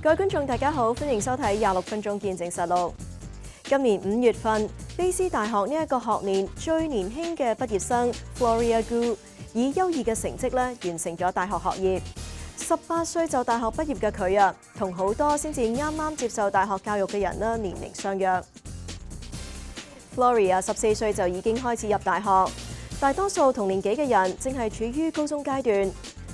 各位觀眾大家好，歡迎收睇26分鐘見證實錄。今年5月份，卑斯大學呢一個學年最年輕嘅畢業生 Floria Gu 以優異嘅成績完成咗大學學業。18歲就大學畢業嘅佢啊，同好多先至啱接受大學教育嘅人年齡相若。Floria 14歲就已經開始入大學，大多數同年紀嘅人正係處於高中階段。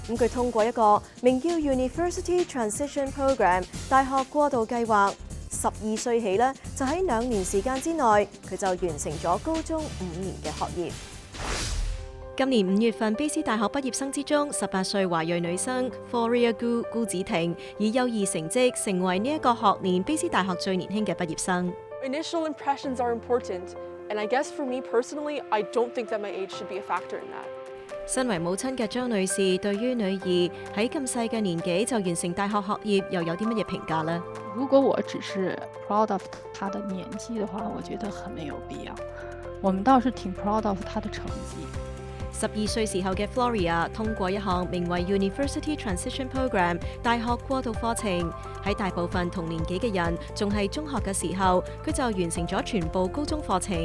咁佢通過一個名叫 University Transition Program 大學過渡計劃，12歲起就喺2年時間之內，佢就完成咗高中5年嘅學業。今年5月份，卑斯大學畢業生之中，18歲華裔女生 Floria Gu 辜子婷以優異成績成為呢一個學年卑斯大學最年輕嘅畢業生。Initial impressions are important, and I guess for me personally, I don't think that my age should be a factor in that. 身為母親嘅張女士對於女兒喺咁細嘅年紀就完成大學學業，又有啲乜嘢評價呢？如果我只是 proud of 她的年紀的話，我覺得很沒有必要。我們倒是挺 proud of 她的成績。12歲時候嘅 Floria 通過一項名為 University Transition Program 大學過渡課程，喺大部分同年紀嘅人仲係中學嘅時候，佢就完成咗全部高中課程。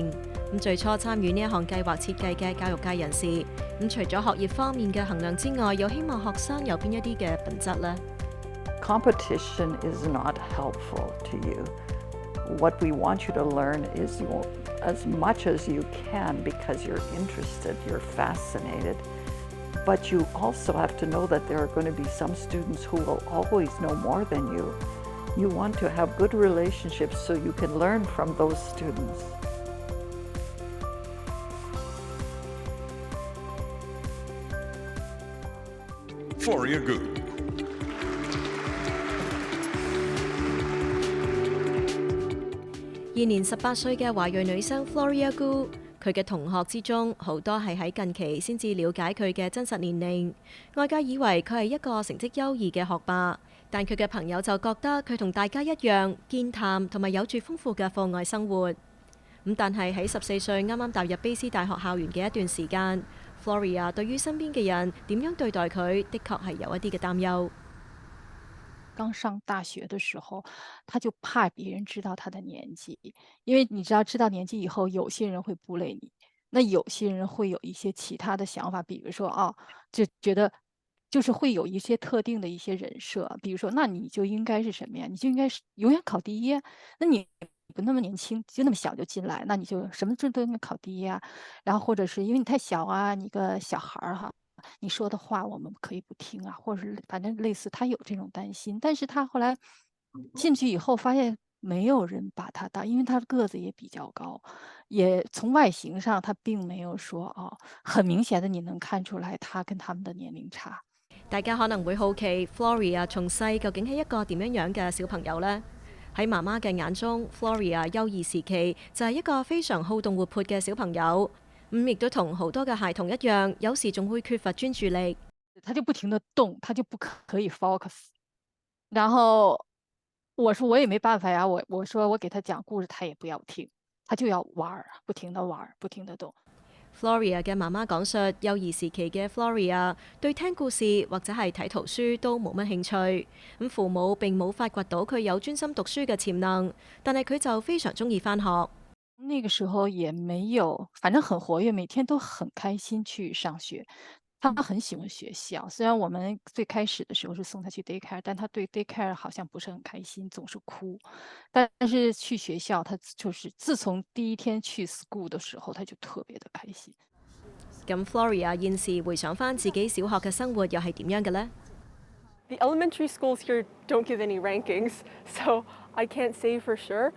咁最初參與呢一項計劃設計嘅教育界人士，咁除咗學業方面嘅衡量之外，又希望學生有邊一啲嘅品質呢？ Competition is not helpful to you. What we want you to learn is as much as you can because you're interested, you're fascinated. But you also have to know that there are going to be some students who will always know more than you. You want to have good relationships so you can learn from those students. Floria Gu.現年18歲嘅華裔女生 Floria Gu， 佢嘅同學之中好多係喺近期先至了解佢嘅真實年齡。外界以為佢係一個成績優異嘅學霸，但佢嘅朋友就覺得佢同大家一樣健談同埋有住豐富嘅課外生活。但係喺14歲啱踏入卑斯大學校園嘅一段時間， Floria 對於身邊嘅人點樣對待佢，的確係有一啲嘅擔憂。剛上大學的時候，他就怕別人知道他的年紀，因為你知道年紀以後，有些人會不累你，那有些人會有一些其他的想法，比如說就覺得就是會有一些特定的一些人設，比如說那你就應該是什麼呀？你就應該是永遠考第一，那你不那麼年輕，就那麼小就進來，那你就什麼都應該考第一啊。然後或者是因為你太小啊，你個小孩哈。你說的話我們可以不聽啊，或者是反正類似他有這種擔心，但是他後來進去以後發現沒有人把他當，因為他個子也比較高，也從外形上他並沒有說很明顯的你能看出來他跟他們的年齡差。大家可能會好奇 Floria 從細究竟係一個點樣嘅小朋友呢？喺媽媽嘅眼中 Floria 幼兒時期就係一個非常好動活潑嘅小朋友。亦都同好多嘅孩童一樣，有時仲會缺乏專注力。他就不停地動，他就不可以 focus。然後我說我也沒辦法呀，我說我給他講故事，他也不要聽，他就要玩，不停地玩，不停地動。Floria 嘅媽媽講述，幼兒時期嘅 Floria 對聽故事或者係睇圖書都冇乜興趣。父母並冇發掘到佢有專心讀書嘅潛能，但係佢就非常中意返學。那個時候也沒有，反正很活躍，每天都很開心去上學。他很喜歡學校，雖然我們最開始的時候是送他去 daycare， 但他對 daycare 好像不是很開心，總是哭。但是去學校，他就是自從第一天去 school 的時候，他就特別的開心。咁 Floria 現時回想返自己小學嘅生活又係點樣嘅呢？ The elementary schools here don't give any rankings, so I can't say for sure.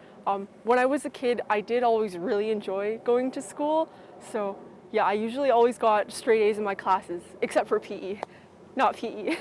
When I was a kid, I did always really enjoy going to school. So yeah, I usually always got straight A's in my classes, except for PE, not PE.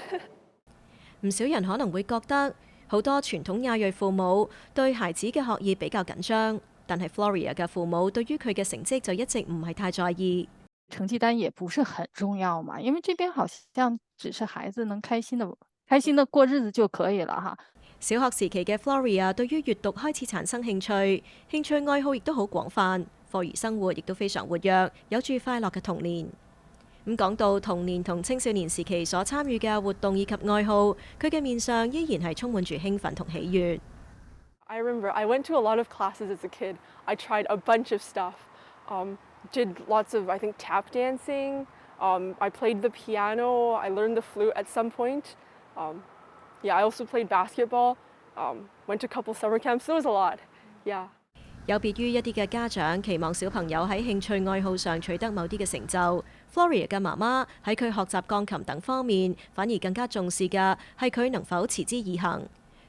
唔少人可能會覺得好多傳統亞裔父母對孩子嘅學業比較緊張，但係 Floria 嘅父母對於佢嘅成績就一直唔係太在意。成績單也不是很重要嘛，因為這邊好像只是孩子能開心的過日子就可以了哈。小學時期嘅 Floria 對於閱讀開始產生興趣，興趣愛好亦都好廣泛，課餘生活亦都非常活躍，有住快樂嘅童年。咁講到童年同青少年時期所參與嘅活動以及愛好，佢嘅面上依然係充滿住興奮同喜悅。I remember I went to a lot of classes as a kid. I tried a bunch of stuff. Did lots of, I think, tap dancing. I played the piano. I learned the flute at some point. Yeah, I also played basketball. Went to a couple summer camps. So it was a lot. Yeah. 有別於一啲嘅家長期望小朋友喺興趣愛好上取得某啲嘅成就 ，Floria 嘅媽媽喺佢學習鋼琴等方面，反而更加重視嘅係佢能否持之以恆。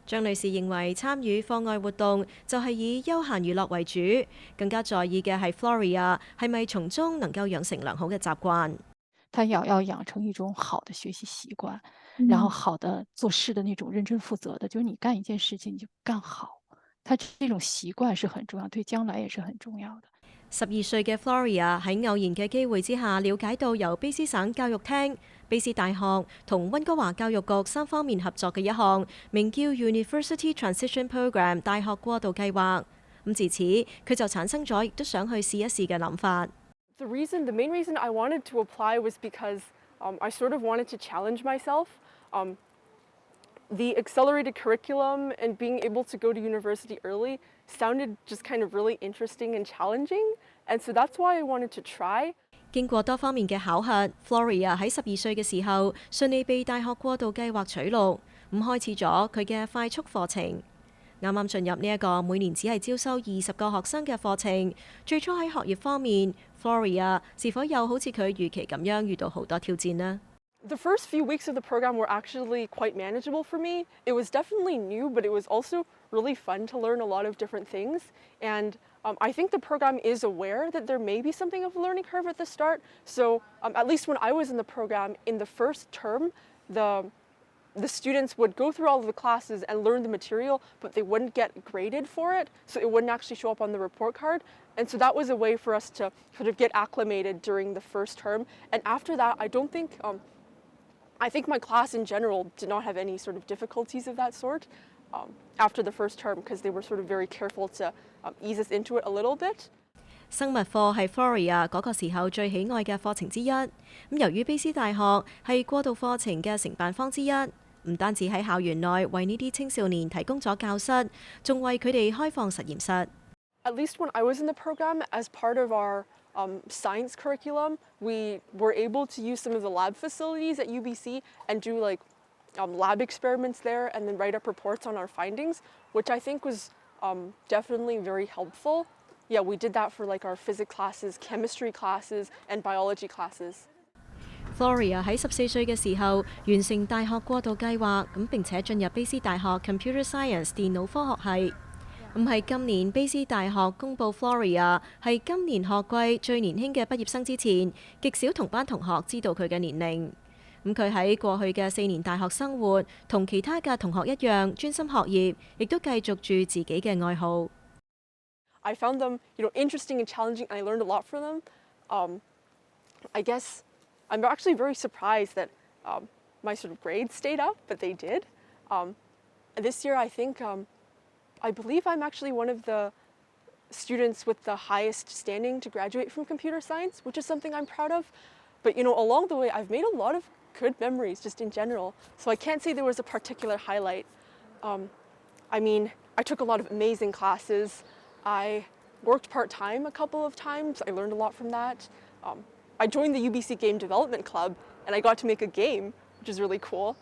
張女士認為參與課外活動就係以休閒娛樂為主，更加在意嘅係 Floria 係咪從中能夠養成良好嘅習慣。他要養成一種好的學習習慣，然後好的做事的那種認真負責的，就是你幹一件事情你就幹好。他這種習慣是很重要，對將來也是很重要的。12歲嘅 Floria 喺偶然嘅機會之下，了解到由卑詩省教育廳、卑詩大學同溫哥華教育局3方面合作嘅一項名叫 University Transition Program 大學過渡計劃。咁自此佢就產生咗亦都想去試一試嘅諗法。The main reason I wanted to apply was because I sort of wanted to challenge myself. The accelerated curriculum and being able to go to university early sounded just kind of really interesting and challenging, and so that's why I wanted to try. 經過多方面嘅考核 ，Floria 喺12歲嘅時候順利被大學過渡計劃取錄，咁開始咗佢嘅快速課程。啱啱進入呢一個每年只係招收20個學生嘅課程，最初喺學業方面 ，Floria 是否又好似佢預期咁樣遇到好多挑戰呢？ The first few weeks of the program were actually quite manageable for me. It was definitely new, but it was also really fun to learn a lot of different things. And I think the program is aware that there may be something of a learning curve at the start. So at least when I was in the program, in the first term, the students would go through all of the classes and learn the material, but they wouldn't get graded for it. So it wouldn't actually show up on the report card. And so that was a way for us to sort of get acclimated during the first term. And after that, I think my class in general did not have any sort of difficulties of that sort after the first term because they were sort of very careful to ease us into it a little bit. 生物課係 Floria 嗰個時候最喜愛嘅課程之一。咁由於卑詩大學係過渡課程嘅承辦方之一，唔單止喺校園內為呢啲青少年提供咗教室，仲為佢哋開放實驗室。At least when I was in the program, as part of our science curriculum, we were able to use some of the lab facilities at UBC and do lab experiments there and then write up reports on our findings, which I think was definitely very helpful. Yeah, we did that for our physics classes, chemistry classes, and biology classes. Floria 喺14歲嘅時候完成大學過渡計劃，咁並且進入卑詩大學 Computer Science 電腦科學系。咁喺今年卑詩大學公佈 Floria 係今年學季最年輕嘅畢業生之前，極少同班同學知道佢嘅年齡。咁佢喺過去嘅4年大學生活，同其他嘅同學一樣專心學業，亦都繼續住自己嘅愛好。I found them, interesting and challenging, and I learned a lot from them. I guess I'm actually very surprised that my sort of grades stayed up, but they did. This year, I believe I'm actually one of the students with the highest standing to graduate from computer science, which is something I'm proud of. But, along the way, I've made a lot of good memories just in general. So I can't say there was a particular highlight. I took a lot of amazing classes. I worked part-time a couple of times. I learned a lot from that. I joined the UBC Game Development Club, and I got to make a game, which is really cool.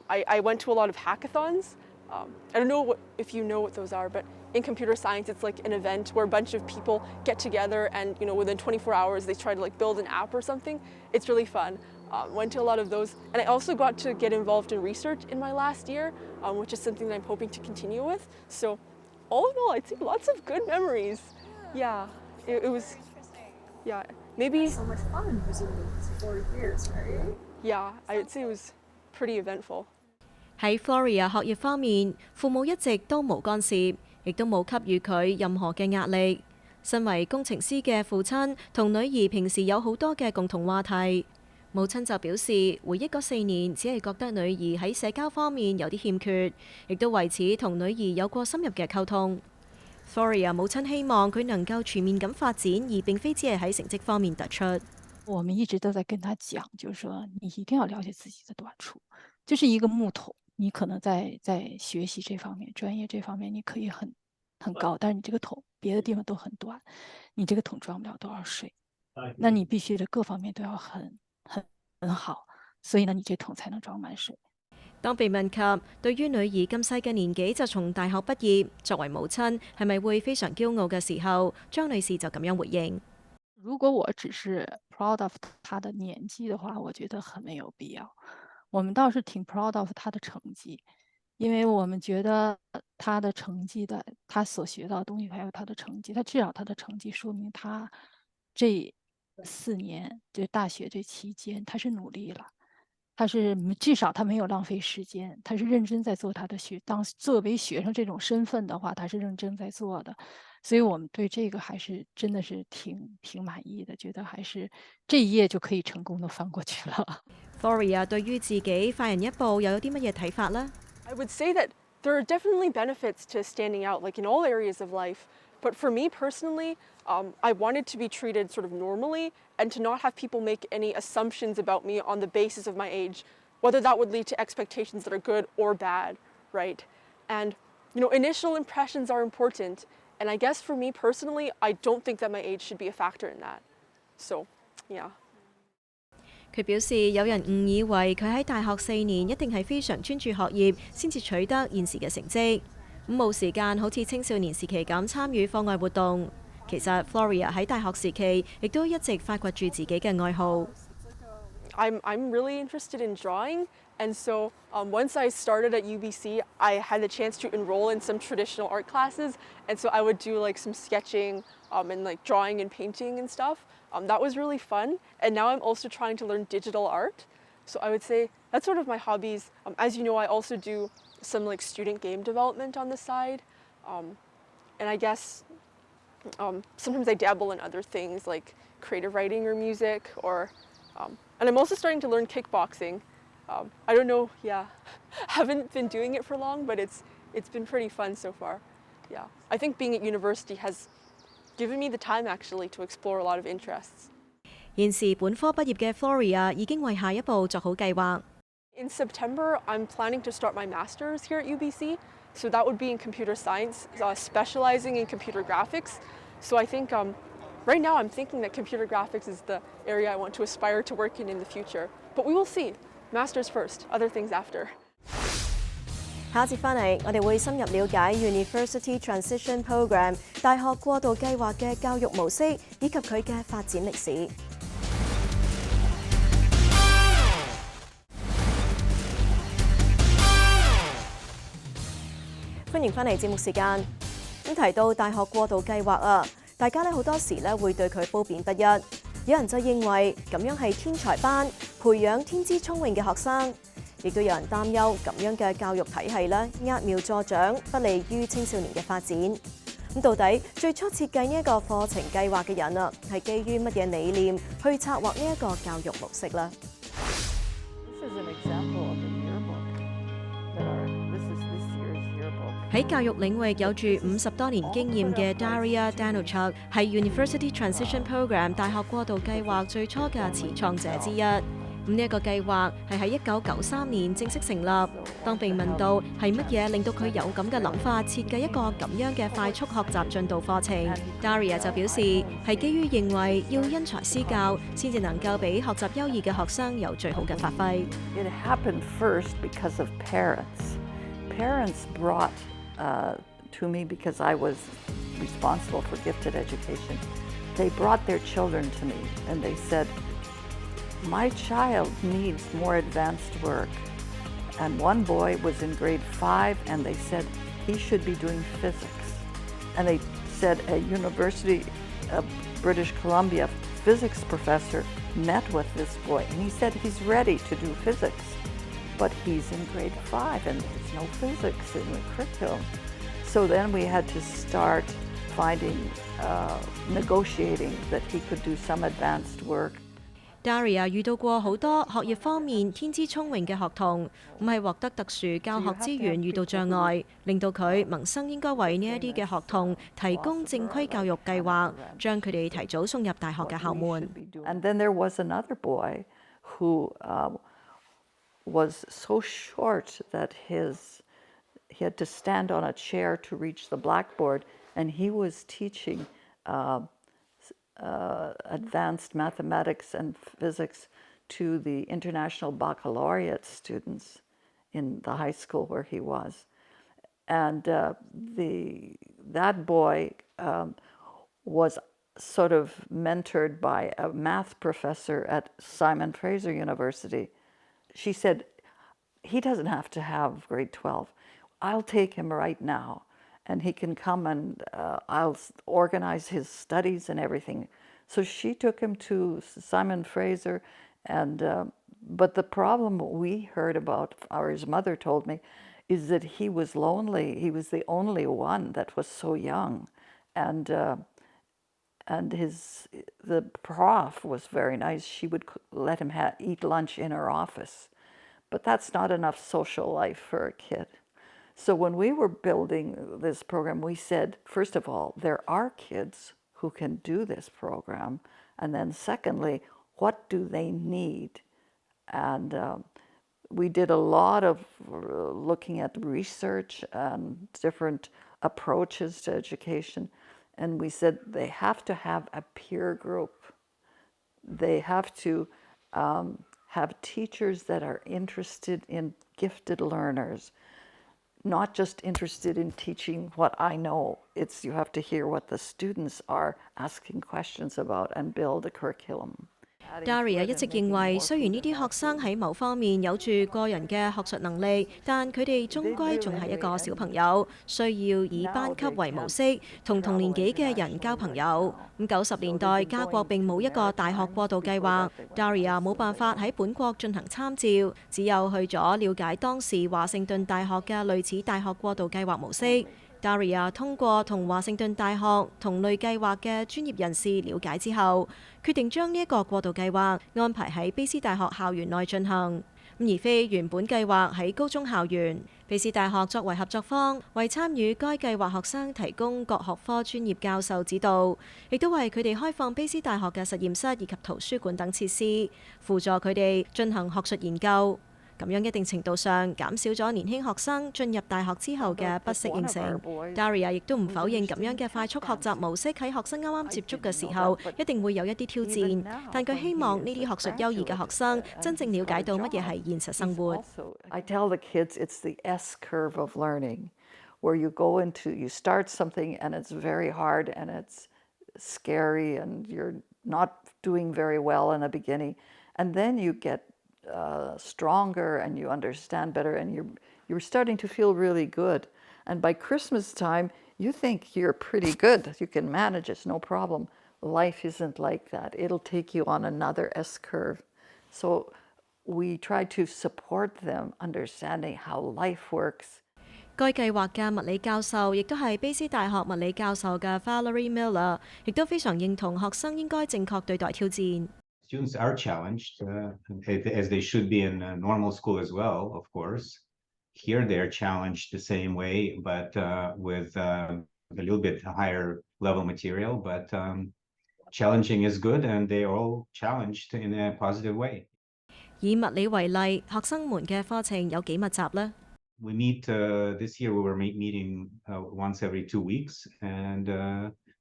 I went to a lot of hackathons. I don't know if you know what those are, but in computer science, it's like an event where a bunch of people get together and, within 24 hours, they try to build an app or something. It's really fun. Went to a lot of those. And I also got to get involved in research in my last year, which is something that I'm hoping to continue with. So all in all, I'd say lots of good memories. Yeah, it was, yeah, maybe. So much fun, presumably, 4 years, right? Yeah, I'd say it was pretty eventful. 喺 Floria 學業方面，父母一直都冇干涉，亦都冇給予佢任何嘅壓力。身為工程師嘅父親同女兒平時有好多嘅共同話題。母親就表示，回憶嗰4年只係覺得女兒喺社交方面有啲欠缺，亦都為此同女兒有過深入嘅溝通。Floria 母親希望佢能夠全面咁發展，而並非只係喺成績方面突出。我们一直都在跟他讲，就是说你一定要了解自己的短处。就是一个木桶，你可能在学习这方面、专业这方面，你可以很高，但是你这个桶别的地方都很短，你这个桶装不了多少水。那你必須各方面都要很好，所以呢，你這桶才能裝滿水。當被問及對於女兒咁細嘅年紀就從大學畢業，作為母親係咪會非常驕傲嘅時候，張女士就咁樣回應：如果我只是 proud of 她的年紀的話，我覺得很沒有必要。我們倒是挺 proud of 她的成績，因為我們覺得她的成績的，她所學到的東西，還有她的成績，她至少她的成績說明她這4年就大學這期間，他是努力了，他是至少他沒有浪費時間，他是認真在做他的當作為學生這種身份的話，他是認真在做的，所以我們對這個還是真的是挺滿意的，覺得還是這一頁就可以成功的翻過去了。Floria 對於自己快人一步又有啲乜嘢睇法呢？ I would say that there are definitely benefits to standing out, like in all areas of life. But for me personally, I wanted to be treated sort of normally and to not have people make any assumptions about me on the basis of my age, whether that would lead to expectations that are good or bad, right? And, initial impressions are important. And I guess for me personally, I don't think that my age should be a factor in that. So, yeah. 佢表示有人誤以為佢喺大學4年一定係非常專注學業先至取得現時嘅成績，咁冇時間好似青少年時期咁參與課外活動。其實 Floria 喺大學時期亦都一直發掘住自己嘅愛好。I'm really interested in drawing, and so once I started at UBC, I had the chance to enroll in some traditional art classes, and so I would do like some sketching and like drawing and painting and stuff. That was really fun, and now I'm also trying to learn digital art. So I would say that's sort of my hobbies. As you know, I also do some like student game development on the side, and I guess sometimes I dabble in other things like creative writing or music, or and I'm also starting to learn kickboxing. I don't know, haven't been doing it for long, but it's been pretty fun so far. Yeah, I think being at university has given me the time actually to explore a lot of interests. 現時本科畢業嘅 Floria 已經為下一步作好計劃。In September, I'm planning to start my master's here at UBC. So that would be in computer science, specializing in computer graphics. So I think right now I'm thinking that computer graphics is the area I want to aspire to work in the future. But we will see. Master's first, other things after. 下一節翻嚟，我哋會深入了解 University Transition Program 大學過渡計劃嘅教育模式以及佢嘅發展歷史。歡迎翻嚟節目時間。咁提到大學過渡計劃啊，大家好多時會對佢褒貶不一。有人就認為咁樣係天才班，培養天資聰穎嘅學生。亦都有人擔憂咁樣嘅教育體系揠苗助長，不利於青少年嘅發展。咁到底最初設計呢一個課程計劃嘅人啊，係基於乜嘢理念去策劃呢一個教育模式呢？ This is an example of a yearbook. This is this year's yearbook. 喺教育領域有住50多年經驗嘅 Daria Danuchuk 係 University Transition Program 大學過渡計劃最初嘅始創者之一。呢一個計劃係喺1993年正式成立。當被問到係乜嘢令到佢有咁嘅諗法設計一個咁樣嘅快速學習進度課程 ，Daria 就表示係基於認為要因材施教，先至能夠俾學習優異嘅學生有最好嘅發揮。It happened first because of parents. Parents brought to me because I was responsible for gifted education. They brought their children to me and they said, my child needs more advanced work. And one boy was in grade 5 and they said he should be doing physics. And they said a University of British Columbia physics professor met with this boy and he said he's ready to do physics, but he's in grade 5 and there's no physics in the curriculum. So then we had to start negotiating that he could do some advanced work. Daria 遇到過好多學業方面天資聰穎嘅學童，唔係獲得特殊教學資源遇到障礙，令到佢萌生應該為呢一啲嘅學童提供正規教育計劃，將佢哋提早送入大學嘅校門。And then there was another boy who was so short that he had to stand on a chair to reach the blackboard, and he was teaching advanced mathematics and physics to the international baccalaureate students in the high school where he was. And that boy was sort of mentored by a math professor at Simon Fraser University. She said, he doesn't have to have grade 12. I'll take him right now. And he can come and I'll organize his studies and everything. So she took him to Simon Fraser, and but the problem we heard about, or his mother told me, is that he was lonely. He was the only one that was so young, and the prof was very nice. She would let him eat lunch in her office, but that's not enough social life for a kid. So when we were building this program, we said, first of all, there are kids who can do this program. And then secondly, what do they need? And we did a lot of looking at research and different approaches to education. And we said they have to have a peer group. They have to have teachers that are interested in gifted learners. Not just interested in teaching what I know. It's you have to hear what the students are asking questions about and build a curriculum. Daria 一直認為，雖然呢啲學生喺某方面有住個人嘅學術能力，但佢哋終歸仲係一個小朋友，需要以班級為模式，同同年紀嘅人交朋友。90年代加國並冇一個大學過渡計劃 ，Daria 冇辦法喺本國進行參照，只有去咗了解當時華盛頓大學嘅類似大學過渡計劃模式。Daria 通過同華盛頓大學同類計劃嘅專業人士了解之後，決定將呢一個過渡計劃安排喺卑斯大學校園內進行，而非原本計劃喺高中校園。卑斯大學作為合作方，為參與該計劃學生提供各學科專業教授指導，亦都為佢哋開放卑斯大學嘅實驗室以及圖書館等設施，輔助佢哋進行學術研究。咁樣一定程度上減少咗年輕學生進入大學之後嘅不適應性。Daria 亦都唔否認咁樣嘅快速學習模式喺學生啱啱接觸嘅時候一定會有一啲挑戰，但佢希望呢啲學術優異嘅學生真正了解到乜嘢係現實生活。I tell the kids it's the S curve of learning, where you start something and it's very hard and it's scary and you're not doing very well in the beginning, and then you get stronger and you understand better and you're starting to feel really good. And by Christmas time, you think you're pretty good. You can manage, it's no problem. Life isn't like that. It'll take you on another S curve. So we try to support them understanding how life works. 該計劃嘅物理教授亦都係卑斯大學物理教授嘅 Valerie Miller， 亦都非常認同學生應該正確對待挑戰。Students are challenged, as they should be in normal school as well, of course. Here they're challenged the same way, but with a little bit higher level material. But challenging is good, and they're all challenged in a positive way. 以物理為例，學生們嘅課程有幾密集呢？ We meet this year. We were meeting once every 2 weeks, and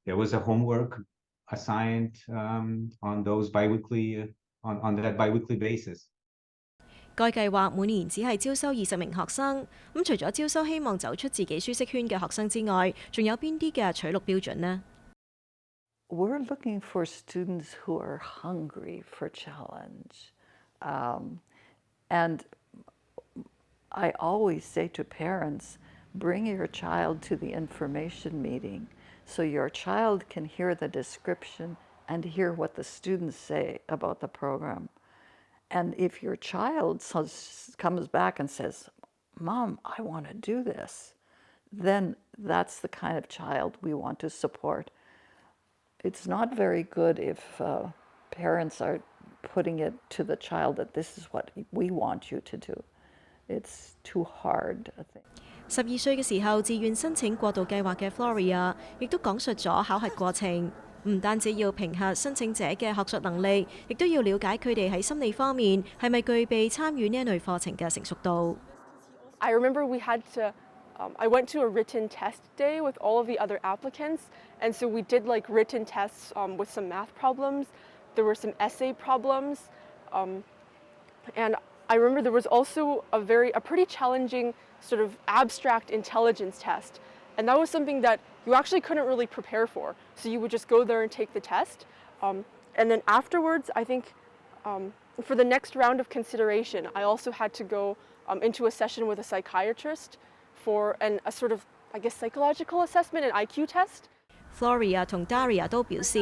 there was a homework assigned on those biweekly on that biweekly basis. 該計劃每年只係招收20名學生。咁除咗招收希望走出自己舒適圈嘅學生之外，仲有邊啲嘅取錄標準呢？ We're looking for students who are hungry for challenge, and I always say to parents, bring your child to the information meeting. So your child can hear the description and hear what the students say about the program. And if your child comes back and says, Mom, I want to do this, then that's the kind of child we want to support. It's not very good if parents are putting it to the child that this is what we want you to do. It's too hard, I think. 12歲嘅時候自願申請過渡計劃嘅 Floria 亦都講述咗考核過程，唔單止要評核申請者嘅學術能力，亦都要了解佢哋喺心理方面係咪具備參與呢一類課程嘅成熟度。I remember we had to, I went to a written test day with all of the other applicants, and so we did like written tests with some math problems. There were some essay problems, and I remember there was also a pretty challenging sort of abstract intelligence test, and that was something that you actually couldn't really prepare for. So you would just go there and take the test, and then afterwards, I think for the next round of consideration, I also had to go into a session with a psychiatrist for a sort of, I guess, psychological assessment, an IQ test. Floria 同 Daria 都表示，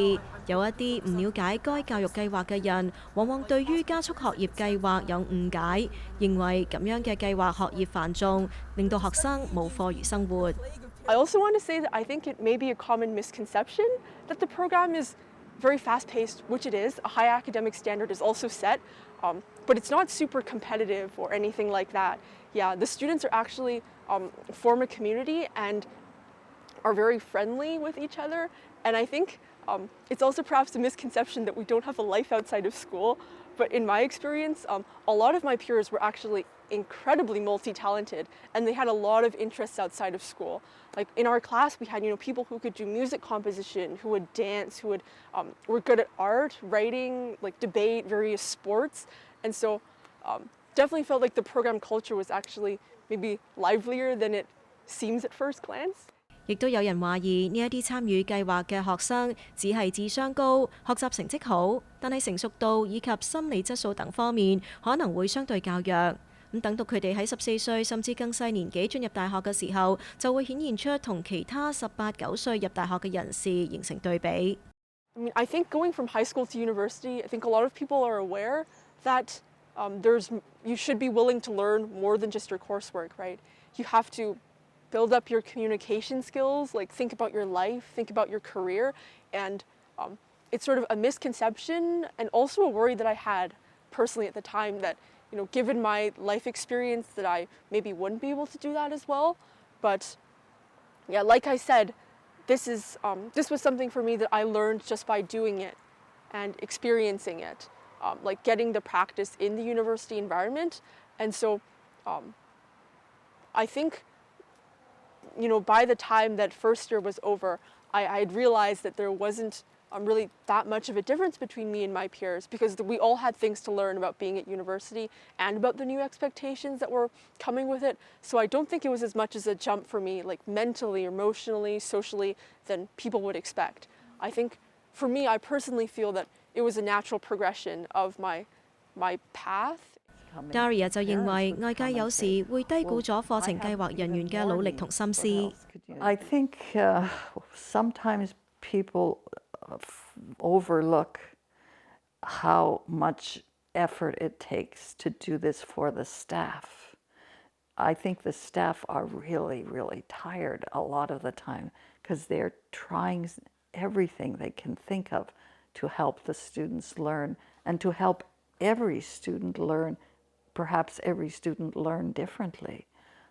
有一啲唔了解該教育計劃嘅人，往往對於加速學業計劃有誤解，認為咁樣嘅計劃學業繁重，令到學生冇課餘生活。I also want to say that I think it may be a common misconception that the program is very fast-paced, which it is. A high academic standard is also set, but it's not super competitive or anything like that. Yeah, the students are actually form a community and are very friendly with each other, and I think it's also perhaps a misconception that we don't have a life outside of school, but in my experience, a lot of my peers were actually incredibly multi-talented, and they had a lot of interests outside of school. Like in our class, we had people who could do music composition, who would dance, who were good at art, writing, like debate, various sports, and so definitely felt like the program culture was actually maybe livelier than it seems at first glance. 亦都有人懷疑呢一啲參與計劃嘅學生只係智商高、學習成績好，但係成熟度以及心理質素等方面可能會相對較弱。咁等到佢哋喺14歲甚至更細年紀進入大學嘅時候，就會顯現出同其他18、9歲入大學嘅人士形成對比。I mean, I think going from high school to university, I think a lot of people are aware that you should be willing to learn more than just your coursework, right? You have to build up your communication skills, like think about your life, think about your career, and it's sort of a misconception and also a worry that I had personally at the time that, given my life experience, that I maybe wouldn't be able to do that as well. But yeah, like I said, this was something for me that I learned just by doing it and experiencing it, like getting the practice in the university environment. And so I think by the time that first year was over, I had realized that there wasn't really that much of a difference between me and my peers, because we all had things to learn about being at university and about the new expectations that were coming with it. So I don't think it was as much as a jump for me, like mentally, emotionally, socially, than people would expect. I think for me, I personally feel that it was a natural progression of my path. Daria 就認為外界有時會低估咗課程計劃人員嘅努力同心思。I think sometimes people overlook how much effort it takes to do this for the staff. I think the staff are really, really tired a lot of the time because they're trying everything they can think of to help the students learn and to help every student learn. Perhaps every student learn differently.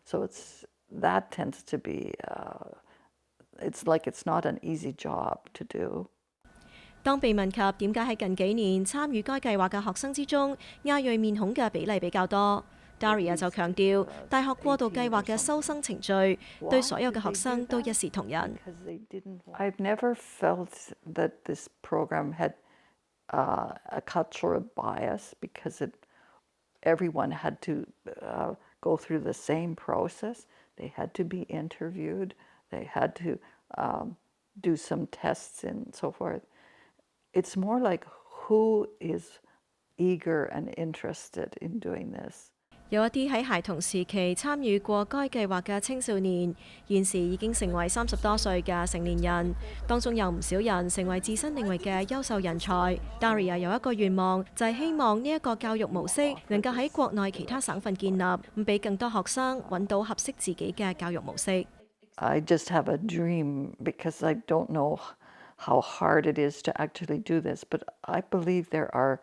So that tends to be, it's like it's not an easy job to do. 當被問及點解喺近幾年參與該計劃嘅學生之中，亞裔面孔嘅比例比較多， Daria 就強調，大學過渡計劃嘅收生程序對所有嘅學生都一視同仁。I've never felt that this program had a cultural bias because everyone had to go through the same process. They had to be interviewed. They had to do some tests and so forth. It's more like who is eager and interested in doing this. 有一啲喺孩童時期參與過該計劃嘅青少年，現時已經成為30多歲嘅成年人，當中有唔少人成為自身領域嘅優秀人才。Daria 有一個願望，就係希望呢一個教育模式能夠喺國內其他省份建立，咁俾更多學生揾到合適自己嘅教育模式。I just have a dream because I don't know how hard it is to actually do this, but I believe there are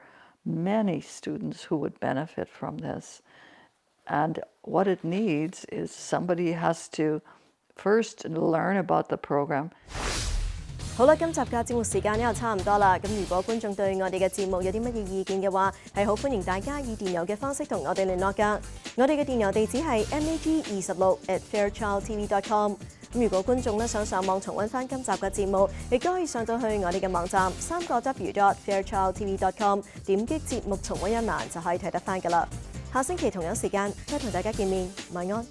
many students who would benefit from this. And what it needs is somebody has to first learn about the program. 好啦，今集嘅節目時間又差唔多啦。咁如果觀眾對我哋嘅節目有啲乜嘢意見嘅話，係好歡迎大家以電郵嘅方式同我哋聯絡㗎。我哋嘅電郵地址係 mag26@fairchildtv.com。咁如果觀眾咧想上網重溫翻今集嘅節目，亦都可以上到去我哋嘅網站3w.fairchildtv.com， 點擊節目重溫一欄就可以睇得翻㗎啦。下星期同樣時間再同大家見面，晚安。